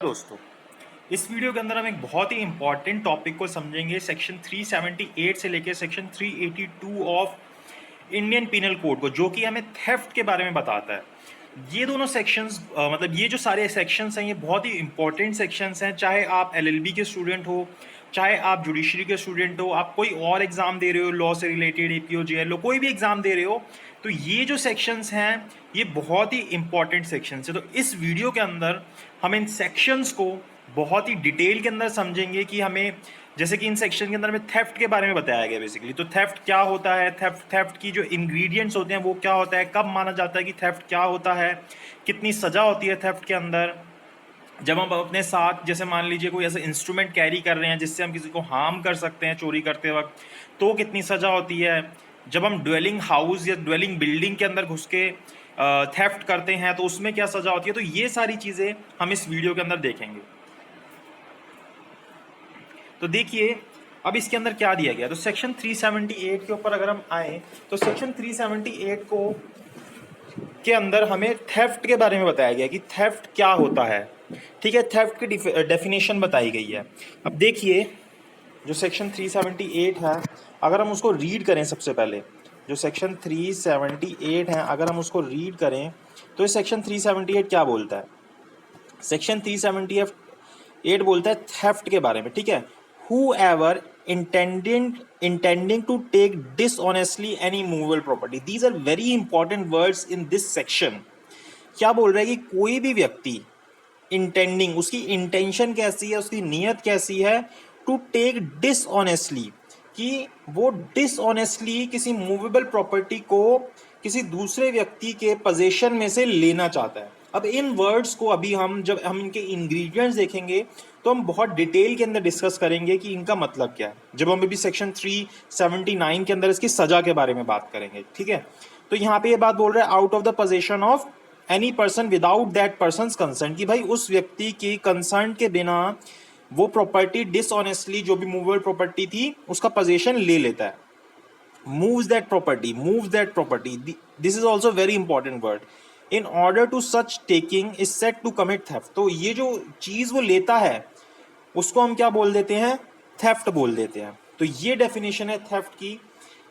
दोस्तों, इस वीडियो के अंदर हम एक बहुत ही इंपॉर्टेंट टॉपिक को समझेंगे। सेक्शन 378 से लेकर section 382 of Indian penal code को, जो कि हमें थेफ्ट के बारे में बताता है। ये दोनों सेक्शंस मतलब ये जो सारे सेक्शंस हैं ये बहुत ही इंपॉर्टेंट सेक्शंस हैं। चाहे आप एलएलबी के स्टूडेंट हो, चाहे आप जुडिशरी के स्टूडेंट हो, आप कोई और एग्ज़ाम दे रहे हो, लॉ से रिलेटेड, एपीओ जेएलओ, कोई भी एग्ज़ाम दे रहे हो, तो ये जो सेक्शंस हैं ये बहुत ही इंपॉर्टेंट सेक्शंस हैं। तो इस वीडियो के अंदर हम इन सेक्शंस को बहुत ही डिटेल के अंदर समझेंगे कि हमें, जैसे कि इन सेक्शन के अंदर हमें थेफ्ट के बारे में बताया गया बेसिकली। तो थेफ्ट क्या होता है, थेफ्ट की जो इंग्रेडिएंट्स होते हैं वो क्या होता है, कब माना जाता है कि थेफ्ट क्या होता है, कितनी सज़ा होती है थेफ्ट के अंदर, जब हम अपने साथ जैसे मान लीजिए कोई ऐसा इंस्ट्रूमेंट कैरी कर रहे हैं जिससे हम किसी को हार्म कर सकते हैं चोरी करते वक्त, तो कितनी सज़ा होती है, जब हम ड्वेलिंग हाउस या ड्वेलिंग बिल्डिंग के अंदर घुस के थेफ्ट करते हैं तो उसमें क्या सज़ा होती है। तो ये सारी चीज़ें हम इस वीडियो के अंदर देखेंगे। तो देखिए अब इसके अंदर क्या दिया गया। तो सेक्शन 378 के ऊपर अगर हम आए तो सेक्शन 378 को के अंदर हमें थेफ्ट के बारे में बताया गया कि थेफ्ट क्या होता है। ठीक है, थेफ्ट की डेफिनेशन बताई गई है। अब देखिए जो सेक्शन 378 है, अगर हम उसको रीड करें, सबसे पहले जो सेक्शन 378 है अगर हम उसको रीड करें तो ये सेक्शन 378 क्या बोलता है। सेक्शन 378 बोलता है थेफ्ट के बारे में। ठीक है, whoever intending to take dishonestly any movable property, these are very important words in this section। क्या बोल रहा है कि कोई भी व्यक्ति इंटेंडिंग, उसकी इंटेंशन कैसी है, उसकी नीयत कैसी है, टू टेक डिसऑनेस्टली, कि वो डिसऑनेस्टली किसी मूवेबल प्रॉपर्टी को किसी दूसरे व्यक्ति के पोजीशन में से लेना चाहता है। अब इन वर्ड्स को अभी हम जब हम इनके इंग्रेडिएंट्स देखेंगे तो हम बहुत डिटेल के अंदर डिस्कस करेंगे कि इनका मतलब क्या है, जब हम अभी सेक्शन 379 के अंदर इसकी सजा के बारे में बात करेंगे। ठीक है, तो यहाँ पे ये बात बोल रहा है out of the position of any person without that person concern, कि भाई उस व्यक्ति की कंसर्न के बिना वो प्रॉपर्टी डिसऑनेस्टली, जो भी मूवेबल प्रॉपर्टी थी, उसका पोजीशन ले लेता है। moves that property, this is also very important word। in order to such taking is said to commit theft। तो ये जो चीज वो लेता है उसको हम क्या बोल देते हैं, थेफ्ट बोल देते हैं। तो ये डेफिनेशन है थेफ्ट की।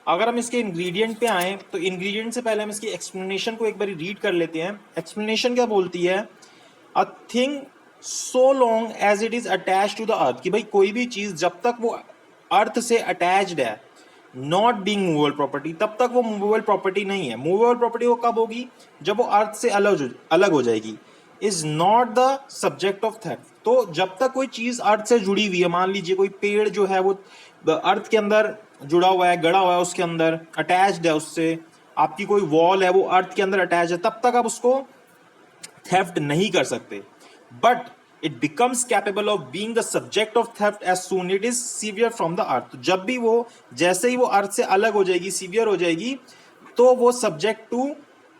अगर हम इसके इंग्रेडिएंट पे आए तो इंग्रेडिएंट से पहले हम इसकी एक्सप्लेनेशन को एक बार रीड कर लेते हैं। एक्सप्लेनेशन क्या बोलती है, a thing so long as it is attach to the earth, कि भाई कोई भी चीज जब तक वो अर्थ से अटैच्ड है, नॉट बीइंग मूवेबल प्रॉपर्टी, तब तक वो मूवेबल प्रॉपर्टी नहीं है। मूवेबल प्रॉपर्टी वो कब होगी, जब वो अर्थ से अलग हो जाएगी। Is not the subject of theft. तो जब तक कोई चीज अर्थ से जुड़ी हुई है, मान लीजिए कोई पेड़ जो है वो अर्थ के अंदर जुड़ा हुआ है, गड़ा हुआ है, उसके अंदर अटैच्ड है उससे, आपकी कोई वॉल है वो अर्थ के अंदर अटैच है, तब तक आप उसको थेफ्ट नहीं कर सकते। But it becomes capable of being the subject of theft as soon it is severe from the earth. जब भी वो, जैसे ही वो अर्थ से अलग हो जाएगी, सीवियर हो जाएगी, तो वो सब्जेक्ट टू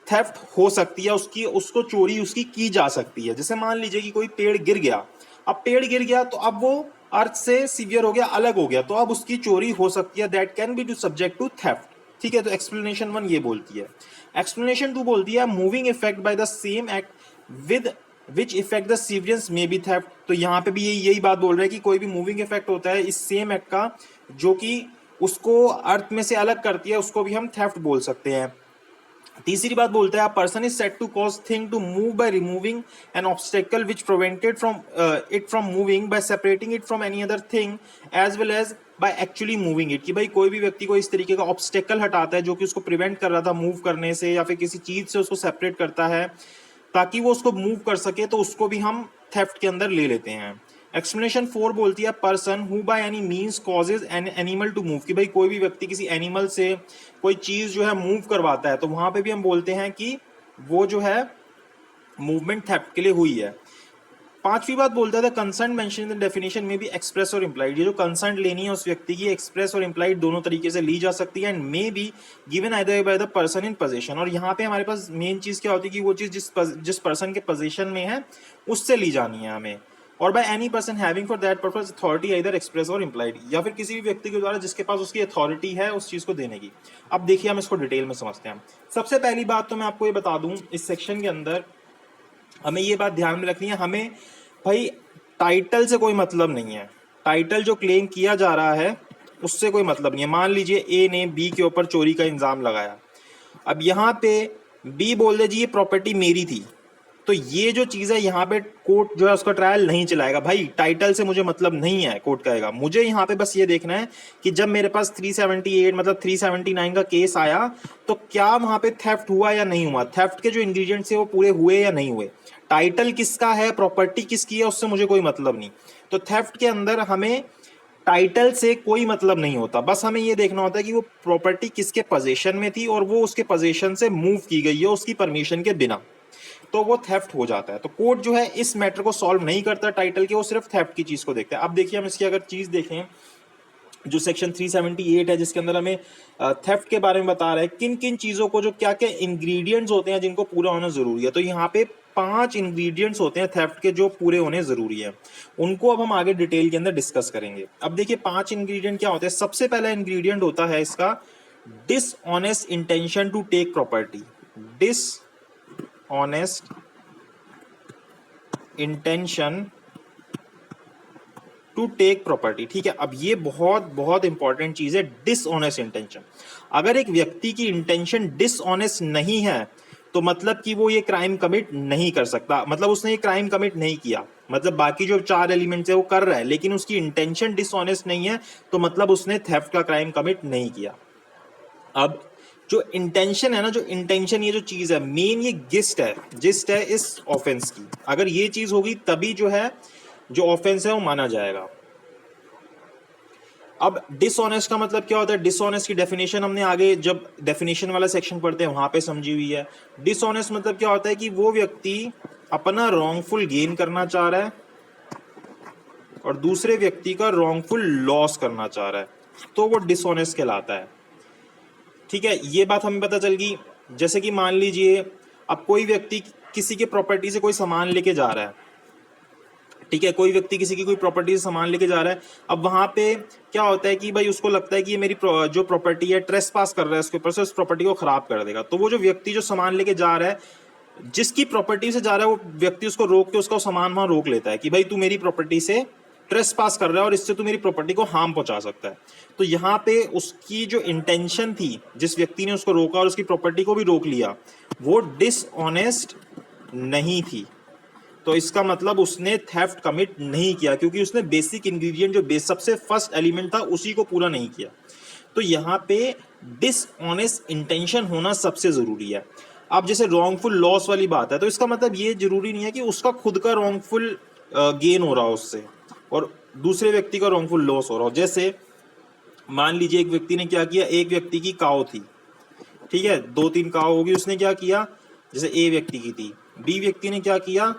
थेफ्ट हो सकती है, उसकी उसको चोरी उसकी की जा सकती है। जैसे मान लीजिए कि कोई पेड़ गिर गया, अब पेड़ गिर गया तो अब वो अर्थ से सीवियर हो गया, अलग हो गया, तो अब उसकी चोरी हो सकती है। That can be to subject to theft. ठीक है, तो एक्सप्लेनेशन 1 ये बोलती है। एक्सप्लेनेशन 2 बोलती है moving effect by the same act with which effect the सीवियंस में बी थेफ्ट। तो यहाँ पे भी यही बात बोल रहा है कि कोई भी मूविंग इफेक्ट होता है इस सेम एक्ट का, जो कि उसको अर्थ में से अलग करती है, उसको भी हम थेफ्ट बोल सकते हैं। तीसरी बात बोलता है, person is set to cause thing to move by removing an obstacle which prevented from it from moving by separating it from any other thing as well as by actually moving it. कि भाई कोई भी व्यक्ति को इस तरीके का obstacle हटाता है जो कि उसको प्रिवेंट कर रहा था मूव करने से, या फिर किसी चीज से उसको सेपरेट करता है ताकि वो उसको मूव कर सके, तो उसको भी हम थेफ्ट के अंदर ले लेते हैं। एक्सप्लेनेशन 4 बोलती है, person who by any means causes an animal to move. कि भाई कोई भी व्यक्ति किसी एनिमल से कोई चीज जो है मूव करवाता है, तो वहां पे भी हम बोलते हैं कि वो जो है मूवमेंट थेफ्ट के लिए हुई है। पांचवी बात बोलता है, concern mention in the definition में भी एक्सप्रेस और इंप्लाइड। ये जो कंसर्न लेनी है उस व्यक्ति की, एक्सप्रेस और इंप्लाइड दोनों तरीके से ली जा सकती है, and may be given either by the person in position. और यहाँ पे हमारे पास मेन चीज क्या होती है कि वो चीज जिस पर्सन के पोजीशन में है उससे ली जानी है हमें। और by any person having for that purpose authority either express और इंप्लाइड, या फिर किसी भी व्यक्ति के द्वारा जिसके पास उसकी अथॉरिटी है उस चीज को देने की। अब देखिए हम इसको डिटेल में समझते हैं। सबसे पहली बात तो मैं आपको ये बता दूं, इस सेक्शन के अंदर हमें ये बात ध्यान में रखनी है, हमें भाई टाइटल से कोई मतलब नहीं है, टाइटल जो क्लेम किया जा रहा है उससे कोई मतलब नहीं है। मान लीजिए ए ने बी के ऊपर चोरी का इल्जाम लगाया, अब यहाँ पे बी बोल दे जी ये प्रॉपर्टी मेरी थी, तो ये जो चीज़ है यहाँ पे कोर्ट जो है उसका ट्रायल नहीं चलाएगा। भाई टाइटल से मुझे मतलब नहीं है, कोर्ट कहेगा। मुझे यहाँ पे बस ये देखना है कि जब मेरे पास 378 मतलब 379 का केस आया तो क्या वहाँ पे थेफ्ट हुआ या नहीं हुआ, थेफ्ट के जो इंग्रेडिएंट्स है वो पूरे हुए या नहीं हुए। टाइटल किसका है, प्रॉपर्टी किसकी है, उससे मुझे कोई मतलब नहीं। तो थेफ्ट के अंदर हमें टाइटल से कोई मतलब नहीं होता, बस हमें ये देखना होता है कि वो प्रॉपर्टी किसके पोजीशन में थी और वो उसके पोजीशन से मूव की गई है उसकी परमिशन के बिना, तो वो थेफ्ट हो जाता है। तो कोर्ट जो है इस मैटर को सॉल्व नहीं करता टाइटल के, वो सिर्फ थेफ्ट की चीज को देखता है। अब देखिए हम इसकी अगर चीज देखें, जो सेक्शन 378 है जिसके अंदर हमें थेफ्ट के बारे में बता रहा है किन किन चीजों को, जो क्या क्या इंग्रेडिएंट्स होते हैं जिनको पूरा होना जरूरी है। तो यहाँ पे 5 इंग्रेडिएंट्स होते हैं थेफ्ट के जो पूरे होने जरूरी है, उनको अब हम आगे डिटेल के अंदर डिस्कस करेंगे। अब देखिए 5 इंग्रेडिएंट क्या होते हैं। सबसे पहला इंग्रेडिएंट होता है इसका dishonest intention to take property, dishonest intention to take property. ठीक है, अब ये बहुत बहुत इंपॉर्टेंट चीज है, डिसऑनेस्ट इंटेंशन। अगर एक व्यक्ति की इंटेंशन डिसऑनेस्ट नहीं है तो मतलब कि वो ये क्राइम कमिट नहीं कर सकता, मतलब उसने ये क्राइम कमिट नहीं किया। मतलब बाकी जो 4 एलिमेंट्स है वो कर रहा है लेकिन उसकी इंटेंशन डिसऑनेस्ट नहीं है तो मतलब उसने थेफ्ट का क्राइम कमिट नहीं किया। अब जो इंटेंशन है ना, जो इंटेंशन ये जो चीज है मेन, ये जिस्ट है इस ऑफेंस की। अगर ये चीज होगी तभी जो है जो ऑफेंस है वो माना जाएगा। अब डिसऑनेस्ट का मतलब क्या होता है, डिसऑनेस्ट की डेफिनेशन हमने आगे जब डेफिनेशन वाला सेक्शन पढ़ते हैं वहां पे समझी हुई है। डिसऑनेस्ट मतलब क्या होता है कि वो व्यक्ति अपना रॉन्गफुल गेन करना चाह रहा है और दूसरे व्यक्ति का रॉन्गफुल लॉस करना चाह रहा है, तो वो डिसऑनेस्ट कहलाता है। ठीक है, ये बात हमें पता चल गई। जैसे कि मान लीजिए अब कोई व्यक्ति किसी के प्रॉपर्टी से कोई सामान लेके जा रहा है, ठीक है, कोई व्यक्ति किसी की कोई प्रॉपर्टी से सामान लेके जा रहा है। अब वहां पे क्या होता है कि भाई उसको लगता है कि ये मेरी जो प्रॉपर्टी है ट्रेस पास कर रहा है उसके ऊपर से, उस प्रॉपर्टी को खराब कर देगा। तो वो जो व्यक्ति जो सामान लेके जा रहा है, जिसकी प्रॉपर्टी से जा रहा है, वो व्यक्ति उसको रोक के उसका सामान वहां रोक लेता है कि भाई तू मेरी प्रॉपर्टी से ट्रेस पास कर रहा है और इससे तू मेरी प्रॉपर्टी को हार्म पहुंचा सकता है। तो यहाँ पे उसकी जो इंटेंशन थी, जिस व्यक्ति ने उसको रोका और उसकी प्रॉपर्टी को भी रोक लिया, वो डिसऑनेस्ट नहीं थी। तो इसका मतलब उसने थेफ्ट कमिट नहीं किया क्योंकि उसने बेसिक इंग्रेडिएंट जो सबसे फर्स्ट एलिमेंट था उसी को पूरा नहीं किया। तो यहाँ पे डिसऑनेस्ट इंटेंशन होना सबसे जरूरी है। अब जैसे रॉन्गफुल लॉस वाली बात है, तो इसका मतलब ये जरूरी नहीं है कि उसका खुद का रॉन्गफुल गेन हो रहा हो उससे और दूसरे व्यक्ति का रॉन्गफुल लॉस हो रहा हो। जैसे मान लीजिए एक व्यक्ति ने क्या किया, एक व्यक्ति की काऊ थी, ठीक है, 2-3 काऊ होगी, उसने क्या किया, जैसे ए व्यक्ति की थी, बी व्यक्ति ने क्या किया,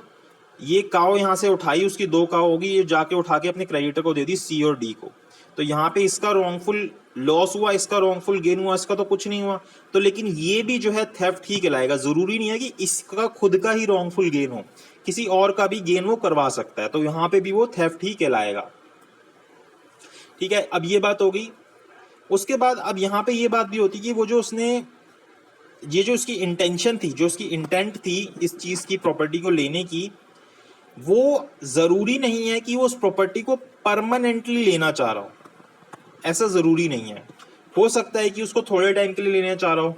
ये काव यहाँ से उठाई, उसकी 2 काव होगी, ये जाके उठा के अपने क्रेडिटर को दे दी सी और डी को। तो यहाँ पे इसका रॉन्गफुल लॉस हुआ, इसका रॉन्गफुल गेन हुआ, इसका तो कुछ नहीं हुआ। तो लेकिन ये भी जो है थेफ्ट ही कहलाएगा। जरूरी नहीं है कि इसका खुद का ही रॉन्गफुल गेन हो, किसी और का भी गेन वो करवा सकता है, तो यहाँ पे भी वो थेफ्ट ही कहलाएगा। ठीक है, अब ये बात हो गई। उसके बाद अब यहाँ पे ये बात भी होती कि वो जो उसने, ये जो उसकी इंटेंशन थी, जो उसकी इंटेंट थी इस चीज की प्रॉपर्टी को लेने की, वो जरूरी नहीं है कि वो उस प्रॉपर्टी को परमानेंटली लेना चाह रहा हो, ऐसा जरूरी नहीं है। हो सकता है कि उसको थोड़े टाइम के लिए लेना चाह रहा हो,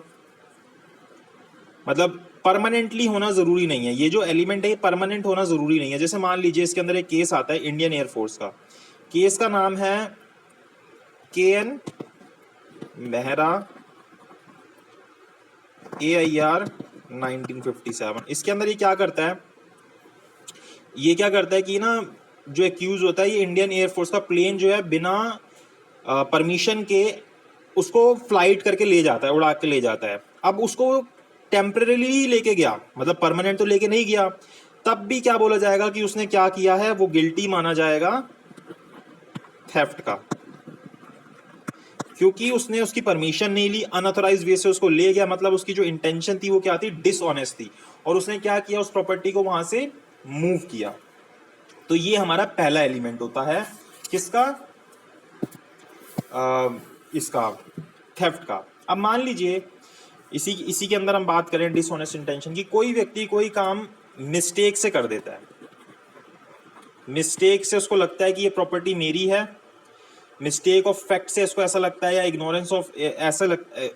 मतलब परमानेंटली होना जरूरी नहीं है। ये जो एलिमेंट है ये परमानेंट होना जरूरी नहीं है। जैसे मान लीजिए इसके अंदर एक केस आता है इंडियन एयरफोर्स का, केस का नाम है KN मेहरा AIR 1957। इसके अंदर ये क्या करता है, ये क्या करता है कि ना जो एक्यूज होता है, ये इंडियन एयरफोर्स का प्लेन जो है बिना परमिशन के उसको फ्लाइट करके ले जाता है, उड़ा के ले जाता है। अब उसको टेम्परेली ही लेके गया, मतलब परमानेंट तो लेके नहीं गया, तब भी क्या बोला जाएगा कि उसने क्या किया है, वो गिल्टी माना जाएगा थेफ्ट का, क्योंकि उसने उसकी परमिशन नहीं ली, अनऑथराइज वे से उसको ले गया। मतलब उसकी जो इंटेंशन थी वो क्या थी, डिसऑनेस्ट थी, और उसने क्या किया, उस प्रॉपर्टी को वहां से मूव किया। तो ये हमारा पहला एलिमेंट होता है किसका, इसका थेफ्ट का। अब मान लीजिए इसी इसी के अंदर हम बात करें डिसऑनेस्ट इंटेंशन की। कोई व्यक्ति कोई काम मिस्टेक से कर देता है, मिस्टेक से उसको लगता है कि ये प्रॉपर्टी मेरी है, मिस्टेक ऑफ फैक्ट से उसको ऐसा लगता है, या इग्नोरेंस ऑफ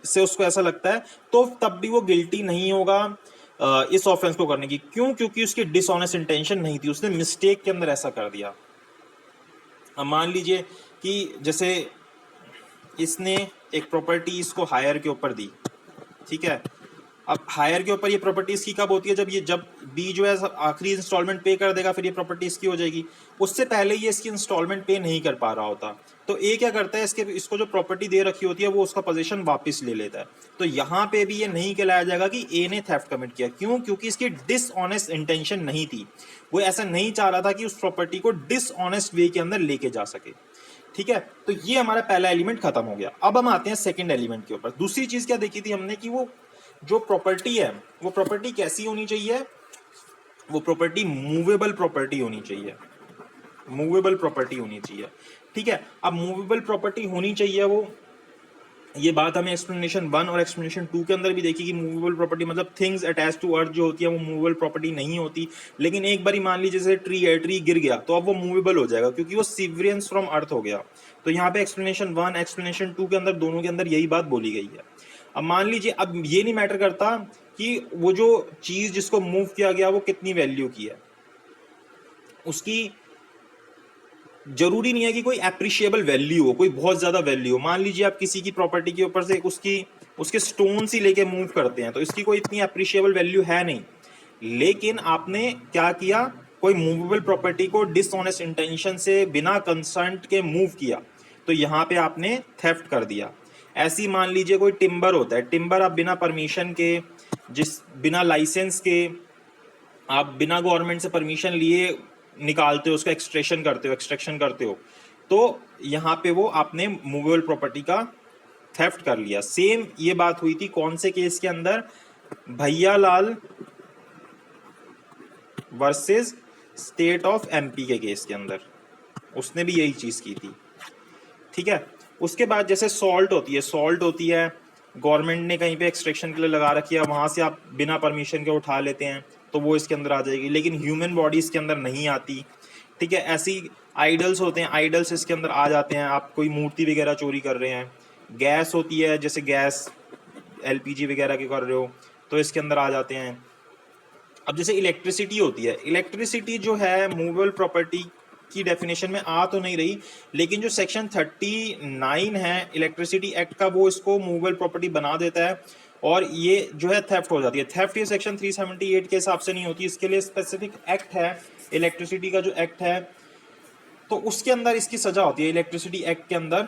से उसको ऐसा लगता है, तो तब भी वो गिल्टी नहीं होगा इस ऑफेंस को करने की। क्यों? क्योंकि उसकी डिसऑनेस्ट इंटेंशन नहीं थी, उसने मिस्टेक के अंदर ऐसा कर दिया। अब मान लीजिए कि जैसे इसने एक प्रॉपर्टी इसको हायर के ऊपर दी, ठीक है। अब हायर के ऊपर ये प्रॉपर्टी इसकी कब होती है? जब बी जो है आखिरी इंस्टॉलमेंट पे कर देगा, फिर ये प्रॉपर्टी इसकी हो जाएगी। उससे पहले ये इसकी इंस्टॉलमेंट पे नहीं कर पा रहा होता, तो ए क्या करता है, इसको जो प्रॉपर्टी दे रखी होती है वो उसका पोजीशन वापस ले लेता है। तो यहाँ पे भी ये नहीं कहलाया जाएगा कि ए ने थेफ्ट कमिट किया। क्यों? क्योंकि इसकी डिसऑनेस्ट इंटेंशन नहीं थी, वो ऐसा नहीं चाह रहा था कि उस प्रॉपर्टी को डिसऑनेस्ट वे के अंदर लेके जा सके, ठीक है। तो ये हमारा पहला एलिमेंट खत्म हो गया। अब हम आते हैं सेकंड एलिमेंट के ऊपर। दूसरी चीज क्या देखी थी हमने कि वो जो प्रॉपर्टी है वो प्रॉपर्टी कैसी होनी चाहिए? वो प्रॉपर्टी मूवेबल प्रॉपर्टी होनी चाहिए, मूवेबल प्रॉपर्टी होनी चाहिए, ठीक है। अब मूवेबल प्रॉपर्टी होनी चाहिए वो, ये बात हमें एक्सप्लेनेशन 1 और एक्सप्लेनेशन 2 के अंदर भी देखी कि मूवेबल प्रॉपर्टी मतलब थिंग्स अटैच टू अर्थ जो होती है वो मूवेबल प्रॉपर्टी नहीं होती। लेकिन एक बार मान लीजिए जैसे ट्री है, ट्री गिर गया तो अब वो मूवेबल हो जाएगा क्योंकि वो सीवरेंस फ्रॉम अर्थ हो गया। तो यहाँ पे एक्सप्लेनेशन 1 एक्सप्लेनेशन 2 के अंदर दोनों के अंदर यही बात बोली गई है। अब मान लीजिए, अब ये नहीं मैटर करता कि वो जो चीज जिसको मूव किया गया वो कितनी वैल्यू की है, उसकी जरूरी नहीं है कि कोई एप्रिशिएबल वैल्यू हो, कोई बहुत ज्यादा वैल्यू हो। मान लीजिए आप किसी की प्रॉपर्टी के ऊपर से उसके स्टोन ही लेके मूव करते हैं, तो इसकी कोई इतनी एप्रिशिएबल वैल्यू है नहीं, लेकिन आपने क्या किया, कोई मूवेबल प्रॉपर्टी को डिसऑनेस्ट इंटेंशन से बिना कंसर्ट के मूव किया, तो यहाँ पे आपने थेफ्ट कर दिया। ऐसी मान लीजिए कोई टिम्बर होता है, टिम्बर आप बिना परमिशन के, बिना लाइसेंस के, आप बिना गवर्नमेंट से परमिशन लिए निकालते हो, उसका एक्सट्रैक्शन करते हो, तो यहाँ पे वो आपने मूवेबल प्रॉपर्टी का थेफ्ट कर लिया। सेम ये बात हुई थी कौन से केस के अंदर? Bhaiyalal versus state of MP के केस के अंदर, उसने भी यही चीज की थी, ठीक है। उसके बाद जैसे सॉल्ट होती है, गवर्नमेंट ने कहीं पे एक्सट्रैक्शन के लिए लगा रखी है, वहां से आप बिना परमिशन के उठा लेते हैं, तो वो इसके अंदर आ जाएगी, लेकिन ह्यूमन बॉडी इसके अंदर नहीं आती, ठीक है। ऐसी आइडल्स होते हैं, आइडल्स इसके अंदर आ जाते हैं, आप कोई मूर्ति वगैरह चोरी कर रहे हैं। गैस होती है, जैसे गैस एलपीजी वगैरह के कर रहे हो, तो इसके अंदर आ जाते हैं। अब जैसे इलेक्ट्रिसिटी होती है, इलेक्ट्रिसिटी जो है मूवेबल प्रॉपर्टी की डेफिनेशन में आ तो नहीं रही, लेकिन जो सेक्शन 39 है इलेक्ट्रिसिटी एक्ट का, वो इसको मूवेबल प्रॉपर्टी बना देता है, और ये जो है थेफ्ट हो जाती है। थेफ्ट ये सेक्शन 378 के हिसाब से नहीं होती, इसके लिए स्पेसिफिक एक्ट है, इलेक्ट्रिसिटी का जो एक्ट है, तो उसके अंदर इसकी सजा होती है इलेक्ट्रिसिटी एक्ट के अंदर,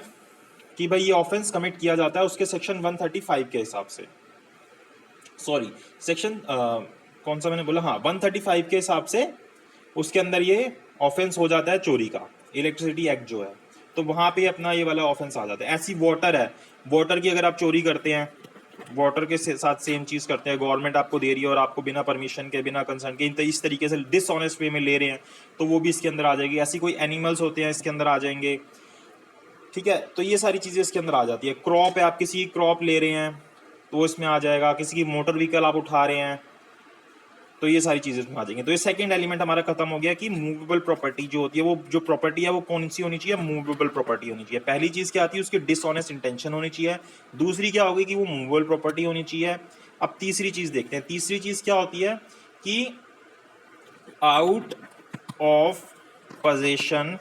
कि भाई ये ऑफेंस कमिट किया जाता है उसके सेक्शन 135 के हिसाब से, सॉरी सेक्शन कौन सा मैंने बोला, हाँ 135 के हिसाब से उसके अंदर ये ऑफेंस हो जाता है चोरी का, इलेक्ट्रिसिटी एक्ट जो है, तो वहां पे अपना ये वाला ऑफेंस आ जाता है। ऐसी वाटर है, वाटर की अगर आप चोरी करते हैं, वाटर के साथ सेम चीज करते हैं, गवर्नमेंट आपको दे रही है और आपको बिना परमिशन के, बिना कंसर्न के इस तरीके से डिसऑनेस्ट वे में ले रहे हैं, तो वो भी इसके अंदर आ जाएगी। ऐसी कोई एनिमल्स होते हैं इसके अंदर आ जाएंगे, ठीक है। तो ये सारी चीजें इसके अंदर आ जाती है। क्रॉप है, आप किसी की क्रॉप ले रहे हैं तो वो इसमें आ जाएगा, किसी की मोटर व्हीकल आप उठा रहे हैं तो ये सारी चीजें इसमें आ जाएंगी। तो ये सेकंड एलिमेंट हमारा खत्म हो गया कि मूवेबल प्रॉपर्टी जो होती है, वो जो प्रॉपर्टी है वो कौन सी होनी चाहिए? मूवेबल प्रॉपर्टी होनी चाहिए। पहली चीज क्या आती है, उसकी डिसऑनेस्ट इंटेंशन होनी चाहिए। दूसरी क्या होगी कि वो मूवेबल प्रॉपर्टी होनी चाहिए। अब तीसरी चीज देखते हैं, तीसरी चीज क्या होती है कि out of possession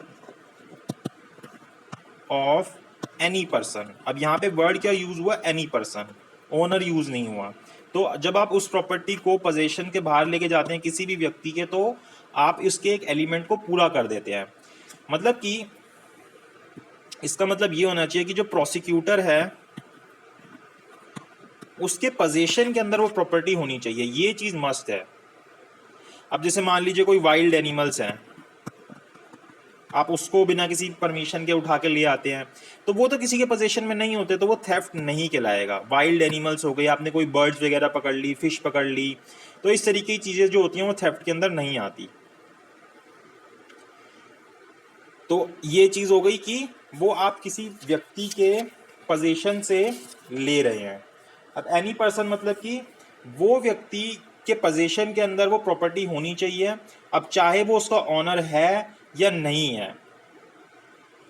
of any person. अब यहाँ पे वर्ड क्या यूज हुआ? एनी पर्सन, ओनर यूज नहीं हुआ। तो जब आप उस प्रॉपर्टी को पोजेशन के बाहर लेके जाते हैं किसी भी व्यक्ति के, तो आप इसके एक एलिमेंट को पूरा कर देते हैं। मतलब कि इसका मतलब ये होना चाहिए कि जो प्रोसिक्यूटर है उसके पोजेशन के अंदर वो प्रॉपर्टी होनी चाहिए, ये चीज मस्ट है। अब जैसे मान लीजिए कोई वाइल्ड एनिमल्स हैं, आप उसको बिना किसी परमिशन के उठा के ले आते हैं, तो वो तो किसी के पोजीशन में नहीं होते, तो वो थेफ्ट नहीं कहलाएगा। वाइल्ड एनिमल्स हो गए, आपने कोई बर्ड्स वगैरह पकड़ ली, फिश पकड़ ली, तो इस तरीके की चीजें जो होती हैं वो थेफ्ट के अंदर नहीं आती। तो ये चीज हो गई कि वो आप किसी व्यक्ति के पोजीशन से ले रहे हैं। अब एनी पर्सन मतलब कि वो व्यक्ति के पोजीशन के अंदर वो प्रॉपर्टी होनी चाहिए। अब चाहे वो उसका ऑनर है या नहीं है,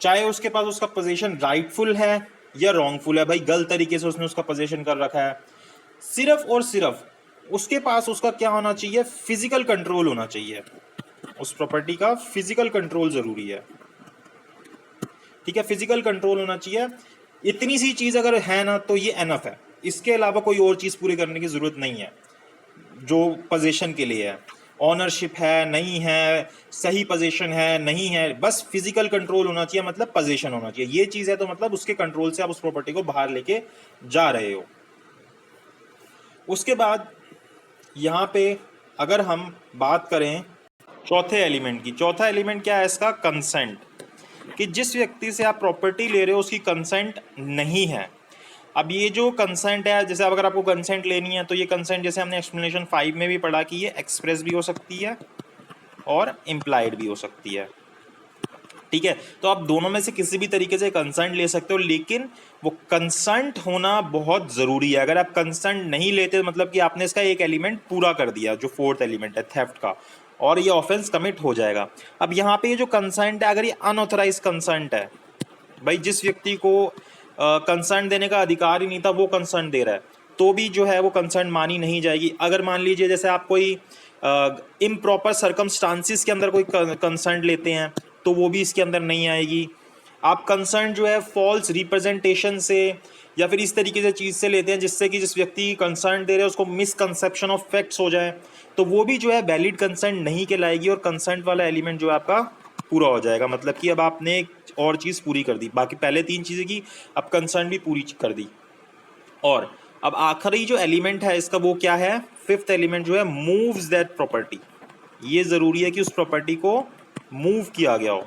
चाहे उसके पास उसका पोजीशन राइटफुल है या रॉन्गफुल है, भाई गलत तरीके से उसने उसका पोजीशन कर रखा है, सिर्फ और सिर्फ उसके पास उसका क्या होना चाहिए, फिजिकल कंट्रोल होना चाहिए, उस प्रॉपर्टी का फिजिकल कंट्रोल जरूरी है। ठीक है, फिजिकल कंट्रोल होना चाहिए। इतनी सी चीज अगर है ना तो ये एनफ है, इसके अलावा कोई और चीज पूरी करने की जरूरत नहीं है जो पोजीशन के लिए है। ऑनरशिप है नहीं है, सही पोजीशन है नहीं है, बस फिजिकल कंट्रोल होना चाहिए, मतलब पोजीशन होना चाहिए। ये चीज है तो मतलब उसके कंट्रोल से आप उस प्रॉपर्टी को बाहर लेके जा रहे हो। उसके बाद यहाँ पे अगर हम बात करें चौथे एलिमेंट की, चौथा एलिमेंट क्या है इसका, कंसेंट, कि जिस व्यक्ति से आप प्रॉपर्टी ले रहे हो उसकी कंसेंट नहीं है। अब ये जो कंसेंट है, जैसे अब अगर आपको कंसेंट लेनी है तो ये कंसेंट जैसे हमने एक्सप्लेनेशन 5 में भी पढ़ा कि ये एक्सप्रेस भी हो सकती है और इम्प्लाइड भी हो सकती है। ठीक है, तो आप दोनों में से किसी भी तरीके से कंसेंट ले सकते हो, लेकिन वो कंसेंट होना बहुत ज़रूरी है। अगर आप कंसेंट नहीं लेते तो मतलब कि आपने इसका एक एलिमेंट पूरा कर दिया, जो फोर्थ एलिमेंट है थेफ्ट का, और ये ऑफेंस कमिट हो जाएगा। अब यहाँ पे ये जो कंसेंट है, अगर ये अनऑथराइज कंसेंट है, भाई जिस व्यक्ति को कंसेंट देने का अधिकार ही नहीं था वो कंसेंट दे रहा है, तो भी जो है वो कंसेंट मानी नहीं जाएगी। अगर मान लीजिए जैसे आप कोई इम्प्रॉपर सर्कमस्टांसिस के अंदर कोई कंसेंट लेते हैं तो वो भी इसके अंदर नहीं आएगी। आप कंसेंट जो है फॉल्स रिप्रेजेंटेशन से या फिर इस तरीके से चीज़ से लेते हैं जिससे कि जिस व्यक्ति की कंसेंट दे रहे हैं उसको मिसकंसेप्शन ऑफ फैक्ट्स हो जाए, तो वो भी जो है वैलिड कंसेंट नहीं कहलाएगी और कंसेंट वाला एलिमेंट जो है आपका पूरा हो जाएगा। मतलब कि अब आपने एक और चीज़ पूरी कर दी, बाकी पहले 3 चीज़ें की, अब कंसेंट भी पूरी कर दी। और अब आखिरी जो एलिमेंट है इसका वो क्या है, फिफ्थ एलिमेंट जो है मूव्स दैट प्रॉपर्टी। ये ज़रूरी है कि उस प्रॉपर्टी को मूव किया गया हो।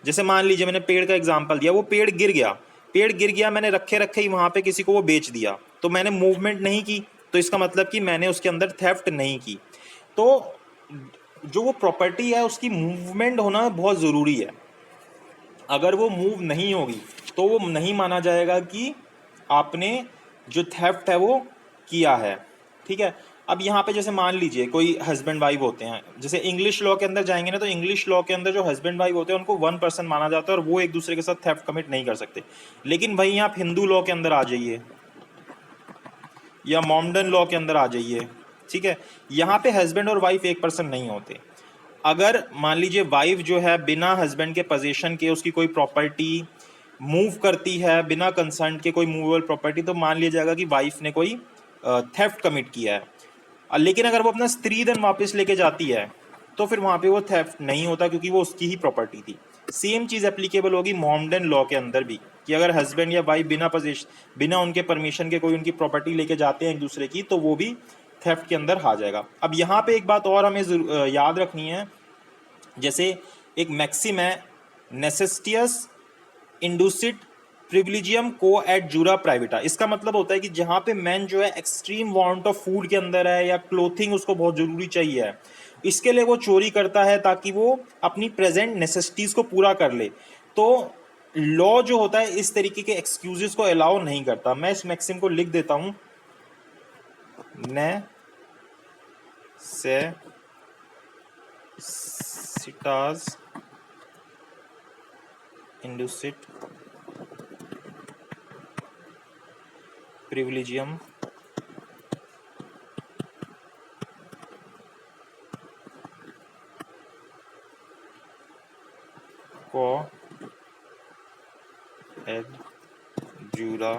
जैसे मान लीजिए मैंने पेड़ का एग्जांपल दिया, वो पेड़ गिर गया, पेड़ गिर गया, मैंने रखे रखे ही वहाँ पे किसी को वो बेच दिया, तो मैंने मूवमेंट नहीं की, तो इसका मतलब कि मैंने उसके अंदर थेफ्ट नहीं की। तो जो वो प्रॉपर्टी है उसकी मूवमेंट होना बहुत ज़रूरी है। अगर वो मूव नहीं होगी तो वो नहीं माना जाएगा कि आपने जो थेफ्ट है वो किया है। ठीक है, अब यहाँ पे जैसे मान लीजिए कोई हस्बैंड वाइफ होते हैं, जैसे इंग्लिश लॉ के अंदर जाएंगे ना, तो इंग्लिश लॉ के अंदर जो हस्बैंड वाइफ होते हैं उनको 1% माना जाता है और वो एक दूसरे के साथ थेफ्ट कमिट नहीं कर सकते। लेकिन भाई आप हिंदू लॉ के अंदर आ जाइए या मॉमडन लॉ के अंदर आ जाइए, ठीक है, यहाँ पे हस्बैंड और वाइफ 1% नहीं होते। अगर मान लीजिए वाइफ जो है बिना हस्बैंड के पोजीशन के उसकी कोई प्रॉपर्टी मूव करती है बिना कंसेंट के, कोई मूवेबल प्रॉपर्टी, तो मान लिया जाएगा कि वाइफ ने कोई थेफ्ट कमिट किया है। लेकिन अगर वो अपना स्त्री धन वापस लेके जाती है तो फिर वहाँ पे वो थेफ्ट नहीं होता क्योंकि वो उसकी ही प्रॉपर्टी थी। सेम चीज़ एप्लीकेबल होगी मोहम्मदन लॉ के अंदर भी, कि अगर हस्बैंड या वाइफ बिना उनके परमिशन के कोई उनकी प्रॉपर्टी लेके जाते हैं एक दूसरे की, तो वो भी थेफ्ट के अंदर आ जाएगा। अब यहाँ पे एक बात और हमें याद रखनी है, जैसे एक मैक्सिम है, नेसेसिटियस इंडुसिट प्रिविलिजियम को एट जूरा प्राइवेटा। इसका मतलब होता है कि जहाँ पे मैन जो है एक्सट्रीम वांट ऑफ फूड के अंदर है या क्लोथिंग उसको बहुत ज़रूरी चाहिए है, इसके लिए वो चोरी करता है ताकि वो अपनी प्रेजेंट नेसेसिटीज़ को पूरा कर ले। तो लॉ जो होता है इस तरीके के एक्सक्यूजेस को अलाउ नहीं करता। मैं इस मैक्सिम को लिख देता हूँ, नेसेसिटास इंडुसिट प्रिविलिजियम को एड जूरा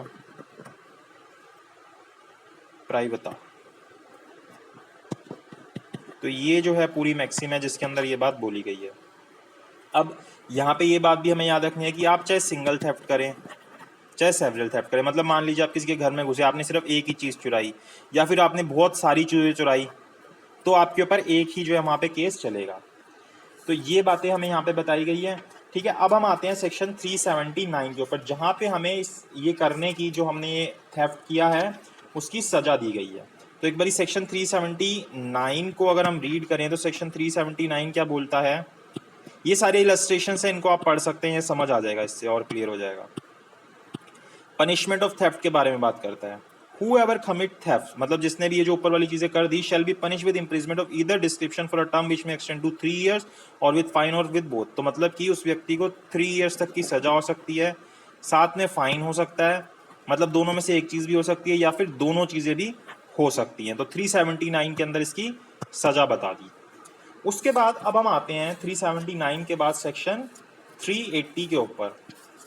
प्राइवेटा। तो ये जो है पूरी मैक्सिम है जिसके अंदर ये बात बोली गई है। अब यहाँ पे ये बात भी हमें याद रखनी है कि आप चाहे सिंगल थेफ्ट करें चाहे सेवरल थेफ्ट करें, मतलब मान लीजिए आप किसी के घर में घुसे, आपने सिर्फ एक ही चीज़ चुराई या फिर आपने बहुत सारी चीज़ें चुराई, तो आपके ऊपर एक ही जो है वहाँ पे केस चलेगा। तो ये बातें हमें यहाँ पे बताई गई है। ठीक है, अब हम आते हैं सेक्शन 379 के ऊपर, जहाँ पे हमें ये करने की, जो हमने ये थेफ्ट किया है उसकी सज़ा दी गई है। तो एक बारी सेक्शन 379 को अगर हम रीड करें तो सेक्शन 379 क्या बोलता है, ये सारे इलस्ट्रेशन है, इनको आप पढ़ सकते हैं, ये समझ आ जाएगा, इससे और क्लियर हो जाएगा। पनिशमेंट ऑफ थेफ्ट के बारे में बात करता है। whoever commit theft, मतलब जिसने भी ये जो ऊपर वाली चीजें कर दी, shall be punished with imprisonment of either description for a term which may extend to 3 years or with fine or with both। तो मतलब कि उस व्यक्ति को 3 years तक की सजा हो सकती है, साथ में फाइन हो सकता है, मतलब दोनों में से एक चीज भी हो सकती है या फिर दोनों चीजें भी हो सकती हैं। तो 379 के अंदर इसकी सजा बता दी। उसके बाद अब हम आते हैं 379 के बाद सेक्शन 380 के ऊपर।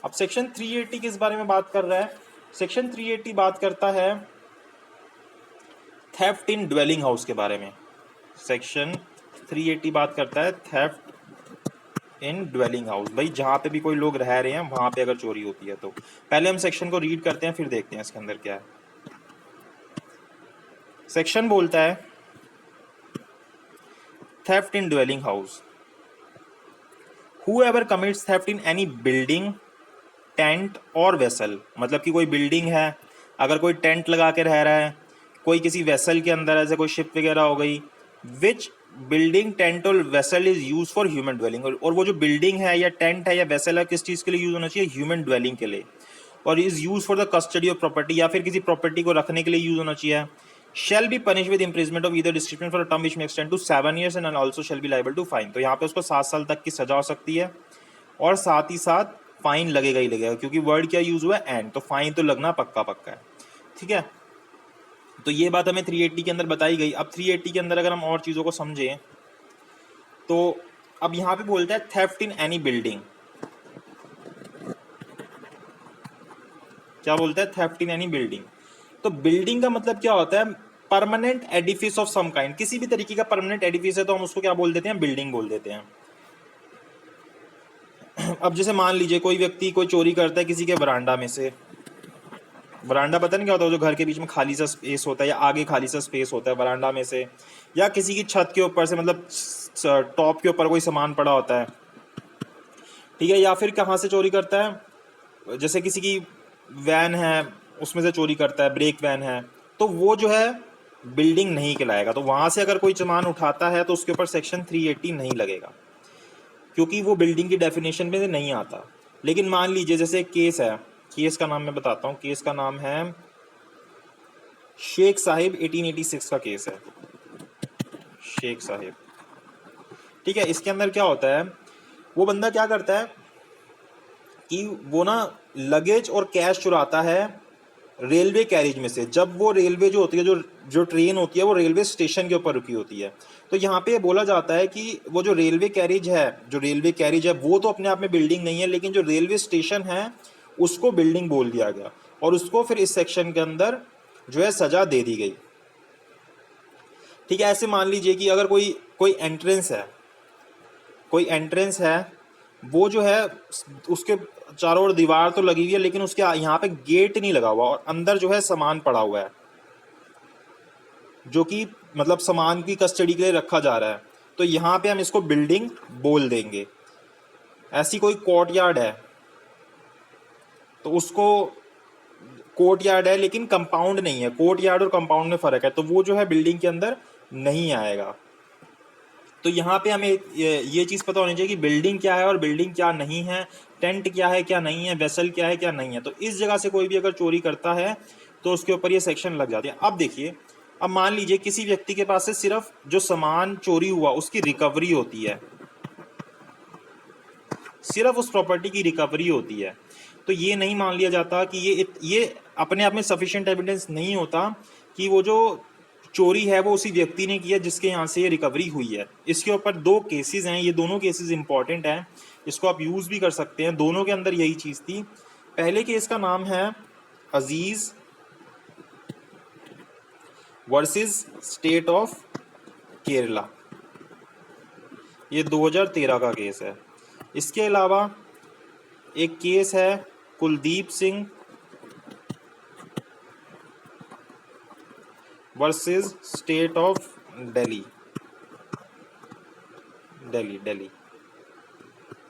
अब सेक्शन 380 किस बारे में बात कर रहा है? सेक्शन 380 बात करता है थेफ्ट इन ड्वेलिंग हाउस के बारे में। सेक्शन 380 बात करता है थेफ्ट इन ड्वेलिंग हाउस, भाई जहां पे भी कोई लोग रह रहे हैं वहां पे अगर चोरी होती है तो। पहले हम सेक्शन को रीड करते हैं फिर देखते हैं इसके अंदर क्या है। सेक्शन बोलता है theft in dwelling house, whoever commits theft in any building, tent और वेसल, मतलब कि कोई बिल्डिंग है, अगर कोई टेंट लगा के रह रहा है, कोई किसी वेसल के अंदर ऐसे कोई शिप वगैरह हो गई, विच बिल्डिंग टेंट और vessel is use for human dwelling, और वो जो बिल्डिंग है या टेंट है या वेसल है किस चीज़ के लिए यूज होना चाहिए? ह्यूमन ड्वेलिंग के लिए। और is use for the custody of property, या फिर किसी प्रॉपर्टी को रखने के लिए यूज होना चाहिए। Shall be punish with imprisonment of either description for a term which may extend to 7 years and also shall be liable to fine. तो यहाँ पे उसको 7 साल तक की सजा हो सकती है और साथ ही साथ फाइन लगेगा ही लगेगा, क्योंकि वर्ड क्या यूज हुआ है? एंड, तो फाइन तो लगना पक्का पक्का है। ठीक है, तो ये बात हमें 380 के अंदर बताई गई। अब 380 के अंदर अगर हम और चीजों को समझें तो अब यहां पे बोलता है थेफ्ट इन एनी बिल्डिंग। क्या बोलता है? Theft in any building. तो बिल्डिंग का मतलब क्या होता है? Permanent edifice of some kind, किसी भी तरीके का परमानेंट एडिफिस है तो हम उसको क्या बोल देते हैं? बिल्डिंग बोल देते हैं। अब जैसे मान लीजिए कोई व्यक्ति कोई चोरी करता है किसी के बरांडा में से। बरांडा पता नहीं क्या होता है? जो घर के बीच में खाली सा स्पेस होता है या आगे खाली सा स्पेस होता है, बरांडा में से, या किसी की छत के ऊपर से, मतलब टॉप के ऊपर कोई सामान पड़ा होता है। ठीक है, या फिर कहाँ से चोरी करता है? जैसे किसी की वैन है उसमें से चोरी करता है, ब्रेक वैन है, तो वो जो है बिल्डिंग नहीं कहलाएगा। तो वहां से अगर कोई सामान उठाता है तो उसके ऊपर सेक्शन 380 नहीं लगेगा, क्योंकि वो बिल्डिंग की डेफिनेशन में नहीं आता। लेकिन मान लीजिए जैसे एक केस है, केस का नाम मैं बताता हूँ, केस का नाम है शेख साहिब, 1886 का केस है, शेख साहिब। ठीक है, इसके अंदर क्या होता है? वो बंदा क्या करता है कि वो ना लगेज और कैश चुराता है रेलवे कैरिज में से, जब वो रेलवे जो होती है, जो जो ट्रेन होती है वो रेलवे स्टेशन के ऊपर रुकी होती है। तो यहाँ पे बोला जाता है कि वो जो रेलवे कैरिज है, जो रेलवे कैरिज है वो तो अपने आप में बिल्डिंग नहीं है, लेकिन जो रेलवे स्टेशन है उसको बिल्डिंग बोल दिया गया और उसको फिर इस सेक्शन के अंदर जो है सजा दे दी गई। ठीक है, ऐसे मान लीजिए कि अगर कोई कोई एंट्रेंस है, कोई एंट्रेंस है, वो जो है उसके चारों ओर दीवार तो लगी हुई है लेकिन उसके यहाँ पे गेट नहीं लगा हुआ और अंदर जो है सामान पड़ा हुआ है, जो कि मतलब सामान की कस्टडी के लिए रखा जा रहा है। तो यहाँ पे हम इसको बिल्डिंग बोल देंगे। ऐसी कोई कोर्ट यार्ड है तो उसको कोर्ट यार्ड है लेकिन कंपाउंड नहीं है, कोर्ट यार्ड और कंपाउंड में फर्क है, तो वो जो है बिल्डिंग के अंदर नहीं आएगा। तो यहाँ पे हमें ये चीज़ पता होनी चाहिए कि बिल्डिंग क्या है और बिल्डिंग क्या नहीं है, टेंट क्या है क्या नहीं है, वेसल क्या है क्या नहीं है। तो इस जगह से कोई भी अगर चोरी करता है तो उसके ऊपर ये सेक्शन लग जाती है। अब देखिए, अब मान लीजिए किसी व्यक्ति के पास से सिर्फ जो सामान चोरी हुआ उसकी रिकवरी होती है, सिर्फ उस प्रॉपर्टी की रिकवरी होती है, तो ये नहीं मान लिया जाता कि ये अपने आप में सफिशिएंट एविडेंस नहीं होता कि वो जो चोरी है वो उसी व्यक्ति ने किया जिसके यहाँ से ये रिकवरी हुई है। इसके ऊपर 2 केसेस हैं, ये दोनों केसेस इंपॉर्टेंट हैं, इसको आप यूज़ भी कर सकते हैं। दोनों के अंदर यही चीज़ थी। पहले केस का नाम है अजीज वर्सेस स्टेट ऑफ केरला, ये 2013 का केस है। इसके अलावा एक केस है Kuldeep Singh versus state of Delhi, Delhi.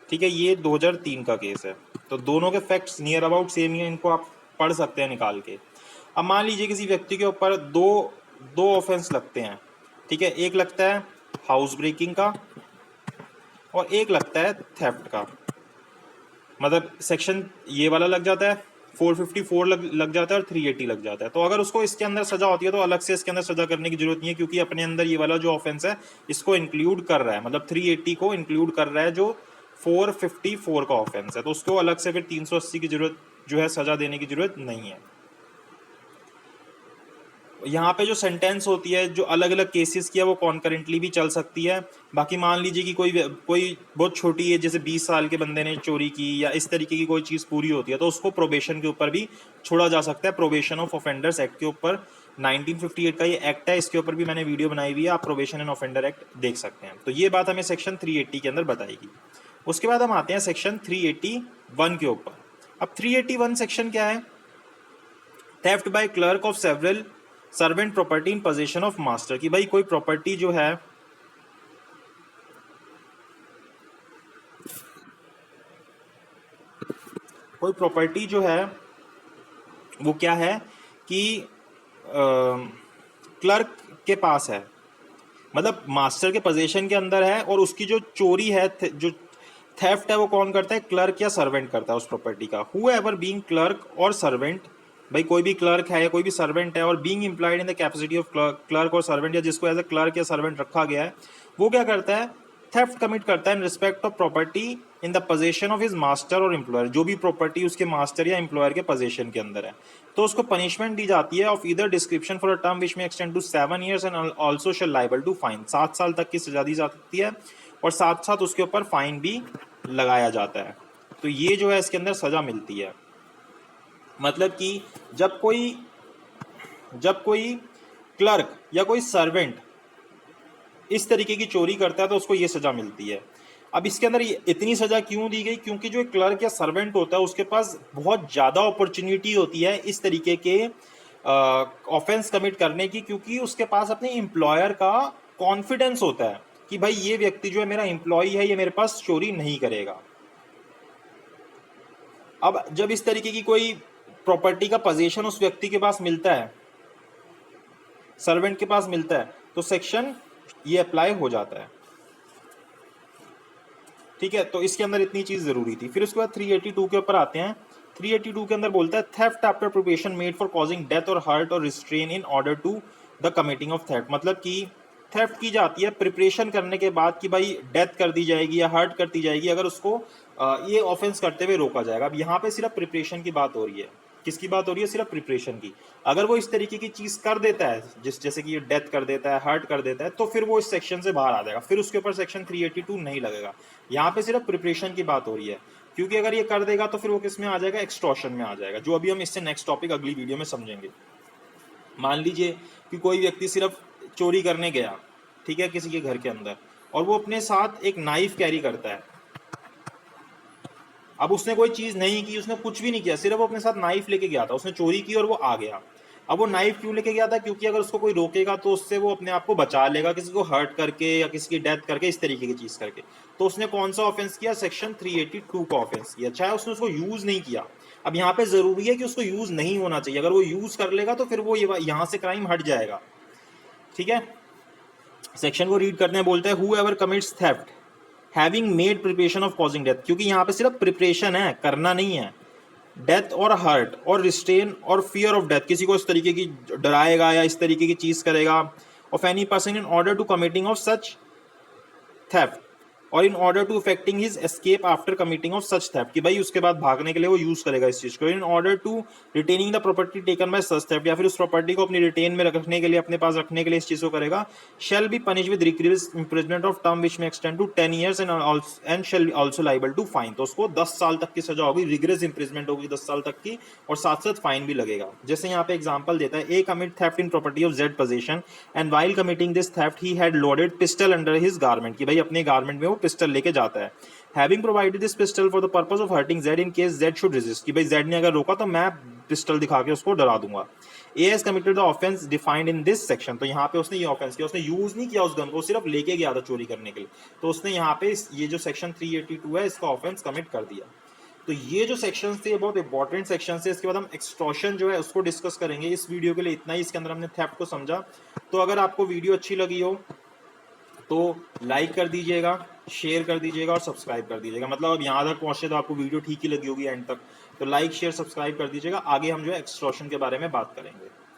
ठीक है, ये 2003 का केस है। तो दोनों के फैक्ट्स नियर अबाउट सेम ही है, इनको आप पढ़ सकते हैं निकाल के। अब मान लीजिए किसी व्यक्ति के ऊपर दो ऑफेंस लगते हैं। ठीक है, एक लगता है हाउस ब्रेकिंग का और एक लगता है थेफ्ट का। मतलब सेक्शन ये वाला लग जाता है 454 लग जाता है और 380 लग जाता है। तो अगर उसको इसके अंदर सजा होती है तो अलग से इसके अंदर सजा करने की जरूरत नहीं है, क्योंकि अपने अंदर ये वाला जो ऑफेंस है इसको इंक्लूड कर रहा है, मतलब 380 को इंक्लूड कर रहा है जो 454 का ऑफेंस है। तो उसको अलग से फिर 380 की जरूरत जो है सजा देने की जरूरत नहीं है। यहाँ पे जो सेंटेंस होती है जो अलग अलग केसेस की है वो कॉन्करेंटली भी चल सकती है। बाकी मान लीजिए कि कोई बहुत छोटी है, जैसे 20 साल के बंदे ने चोरी की या इस तरीके की कोई चीज़ पूरी होती है, तो उसको प्रोबेशन के ऊपर भी छोड़ा जा सकता है। प्रोबेशन ऑफ ऑफेंडर्स एक्ट के ऊपर 1958 का ये एक्ट है, इसके ऊपर भी मैंने वीडियो बनाई हुई है, आप प्रोबेशन एंड ऑफेंडर एक्ट देख सकते हैं। तो ये बात हमें सेक्शन 380 के अंदर बताएगी। उसके बाद हम आते हैं सेक्शन 381 के ऊपर। अब 381 सेक्शन क्या है? Theft by clerk of several servant property in position of master, कि भाई कोई प्रॉपर्टी जो है वो क्या है कि क्लर्क के पास है, मतलब मास्टर के पोजीशन के अंदर है, और उसकी जो चोरी है, जो थेफ्ट है, वो कौन करता है? क्लर्क या सर्वेंट करता है उस प्रॉपर्टी का। हु एवर बीइंग क्लर्क और सर्वेंट, भाई कोई भी क्लर्क है या कोई भी सर्वेंट है, और being employed in the capacity of clerk और सर्वेंट, या जिसको एज ए क्लर्क या सर्वेंट रखा गया है, वो क्या करता है? थेफ्ट कमिट करता है in respect of property in the position of his master और एम्प्लॉयर, जो भी प्रॉपर्टी उसके मास्टर या एम्प्लॉयर के पोजीशन के अंदर है। तो उसको पनिशमेंट दी जाती है of either description for a term which may extend to 7 years and also shall liable to fine, 7 साल तक की सजा दी जा सकती है, और साथ साथ उसके ऊपर फाइन भी लगाया जाता है। तो ये जो है इसके अंदर सजा मिलती है। मतलब कि जब कोई क्लर्क या कोई सर्वेंट इस तरीके की चोरी करता है तो उसको ये सजा मिलती है। अब इसके अंदर इतनी सजा क्यों दी गई? क्योंकि जो क्लर्क या सर्वेंट होता है उसके पास बहुत ज़्यादा अपॉर्चुनिटी होती है इस तरीके के ऑफेंस कमिट करने की, क्योंकि उसके पास अपने एम्प्लॉयर का कॉन्फिडेंस होता है कि भाई ये व्यक्ति जो है मेरा एम्प्लॉय है, ये मेरे पास चोरी नहीं करेगा। अब जब इस तरीके की कोई प्रॉपर्टी का पोजीशन उस व्यक्ति के पास मिलता है, सर्वेंट के पास मिलता है, तो सेक्शन ये अप्लाई हो जाता है। ठीक है, तो इसके अंदर इतनी चीज जरूरी थी। फिर उसके बाद 382 के ऊपर आते हैं। 382 के अंदर बोलता है theft after preparation made for causing death और हर्ट और restrain in order to the committing of theft, मतलब कि थेफ्ट की जाती है प्रिपरेशन करने के बाद कि भाई डेथ कर दी जाएगी या हर्ट कर दी जाएगी अगर उसको ये ऑफेंस करते हुए रोका जाएगा। अब यहाँ पे सिर्फ प्रिपरेशन की बात हो रही है। किसकी बात हो रही है? सिर्फ प्रिपरेशन की। अगर वो इस तरीके की चीज कर देता है, जैसे कि ये डेथ कर देता है, हर्ट कर देता है, तो फिर वो इस सेक्शन से बाहर आ जाएगा, फिर उसके ऊपर सेक्शन 382 नहीं लगेगा। यहाँ पे सिर्फ प्रिपरेशन की बात हो रही है, क्योंकि अगर ये कर देगा तो फिर वो किस में आ जाएगा? एक्सटॉर्शन में आ जाएगा, जो अभी हम इससे नेक्स्ट टॉपिक अगली वीडियो में समझेंगे। मान लीजिए कि कोई व्यक्ति सिर्फ चोरी करने गया, ठीक है, किसी के घर के अंदर, और वो अपने साथ एक नाइफ कैरी करता है। अब उसने कोई चीज नहीं की, उसने कुछ भी नहीं किया, सिर्फ वो अपने साथ नाइफ लेके गया था, उसने चोरी की और वो आ गया। अब वो नाइफ क्यों लेके गया था? क्योंकि अगर उसको कोई रोकेगा तो उससे वो अपने आप को बचा लेगा, किसी को हर्ट करके या किसी की डेथ करके, इस तरीके की चीज करके। तो उसने कौन सा ऑफेंस किया? सेक्शन 382 का ऑफेंस किया, चाहे उसने उसको यूज नहीं किया। अब यहाँ पे जरूरी है कि उसको यूज नहीं होना चाहिए, अगर वो यूज कर लेगा तो फिर वो यहाँ से क्राइम हट जाएगा। ठीक है, सेक्शन को रीड करते हैं। बोलते हैं who ever commits theft having made preparation of causing death, क्योंकि यहाँ पे सिर्फ प्रिपरेशन है, करना नहीं है। डेथ और हर्ट और रिस्ट्रेन और फियर ऑफ डेथ, किसी को इस तरीके की डराएगा या इस तरीके की चीज करेगा, of any person in order to committing of such theft और in order to effecting his escape after committing of such theft, कि भाई उसके बाद भागने के लिए वो यूज करेगा इस चीज को। In order to retaining the property taken by such theft, या फिर उस प्रॉपर्टी को अपनी रिटेन में रखने के लिए, अपने पास रखने के लिए इस चीज को करेगा। Shall be punish with rigorous imprisonment of term which may extend to 10 years and shall also liable to fine, तो उसको 10 साल तक की सजा होगी, रिग्रेस इम्प्रिजमेंट होगी 10 साल तक की, और साथ साथ फाइन भी लगेगा। जैसे यहाँ पे एग्जांपल देता है, A commit theft in property of Z possession and while committing this theft he had loaded pistol under his garment, कि भाई अपने गारमेंट में वो पिस्टल लेके जाता है। Having provided this pistol for the purpose of hurting Z in case Z should resist, कि भाई Z ने अगर रोका तो मैं पिस्टल दिखा के उसको डरा दूंगा। A has committed the offense defined in this section, तो यहाँ पे उसने ये ऑफेंस किया, उसने यूज नहीं किया उस गन को, सिर्फ लेके गया था चोरी करने के लिए, तो उसने यहाँ पे ये जो सेक्शन 382 है इसका ऑफेंस कमिट कर दिया। तो ये जो सेक्शंस थे बहुत इंपॉर्टेंट सेक्शंस है। इसके बाद हम एक्सटॉर्शन जो है उसको डिस्कस करेंगे। इस वीडियो के लिए इतना ही, इसके अंदर हमने थेफ्ट को समझा। तो अगर आपको वीडियो अच्छी लगी हो तो लाइक कर दीजिएगा, शेयर कर दीजिएगा और सब्सक्राइब कर दीजिएगा। मतलब अब यहाँ तक पहुँचे तो आपको वीडियो ठीक ही लगी होगी एंड तक, तो लाइक शेयर सब्सक्राइब कर दीजिएगा। आगे हम जो है एक्सटॉर्शन के बारे में बात करेंगे।